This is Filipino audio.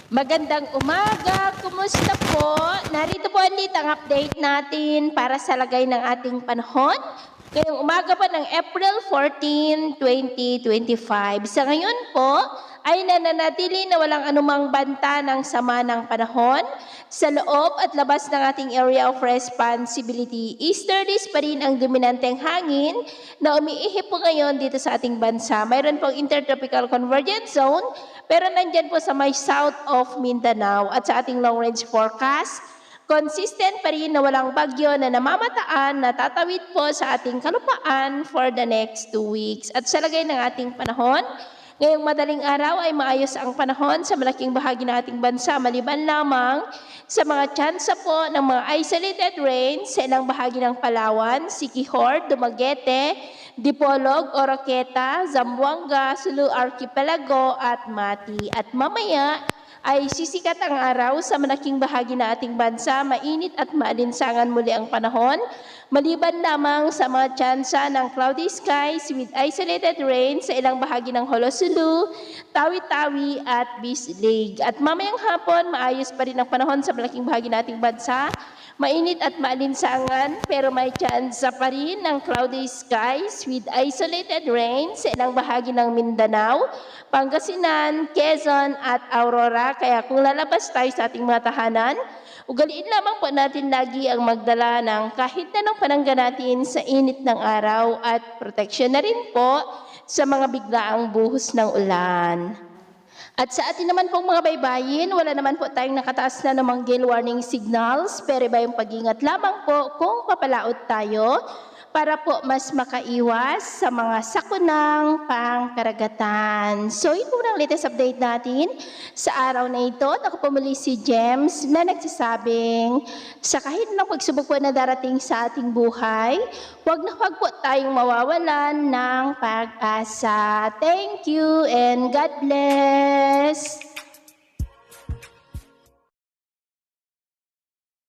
Magandang umaga, kumusta po? Narito po ulit ang update natin para sa lagay ng ating panahon. Ngayong umaga pa ng April 14, 2025. Sa ngayon po ay nananatili na walang anumang banta ng sama ng panahon sa loob at labas ng ating area of responsibility. Easterlies pa rin ang dominanteng hangin na umiihip po ngayon dito sa ating bansa. Mayroon pong intertropical convergence zone pero nandyan po sa may south of Mindanao at sa ating long-range forecast, consistent pa rin na walang bagyo na namamataan na tatawid po sa ating kalupaan for the next 2 weeks. At sa lagay ng ating panahon, ngayong madaling araw ay maayos ang panahon sa malaking bahagi ng ating bansa maliban lamang sa mga tsansa po ng mga isolated rain sa ilang bahagi ng Palawan, Siquijor, Dumaguete, Dipolog, Oroqueta, Zamboanga, Sulu Archipelago at Mati. At mamaya ay sisikat ang araw sa malaking bahagi ng ating bansa, mainit at maalinsangan muli ang panahon, maliban lamang sa mga tsansa ng cloudy skies with isolated rain sa ilang bahagi ng Holosulu, Tawi-Tawi at Bislig. At mamayang hapon, maayos pa rin ang panahon sa malaking bahagi ng ating bansa, mainit at maalinsangan pero may tsansa pa rin ng cloudy skies with isolated rain sa ilang bahagi ng Mindanao, Pangasinan, Quezon at Aurora. Kaya kung lalabas tayo sa ating mga tahanan, ugaliin lamang po natin lagi ang magdala ng kahit anong panangga natin sa init ng araw at proteksyon na rin po sa mga biglaang buhos ng ulan. At sa atin naman pong mga baybayin, wala naman po tayong nakataas na namang gale warning signals, pero iba yung pag-ingat lamang po kung papalaot tayo para po mas makaiwas sa mga sakunang pangkaragatan. So yun po ang latest update natin sa araw na ito. At ako po muli si James na nagsasabing sa kahit anong pagsubok po na darating sa ating buhay, huwag na huwag po tayong mawawalan ng pag-asa. Thank you and God bless!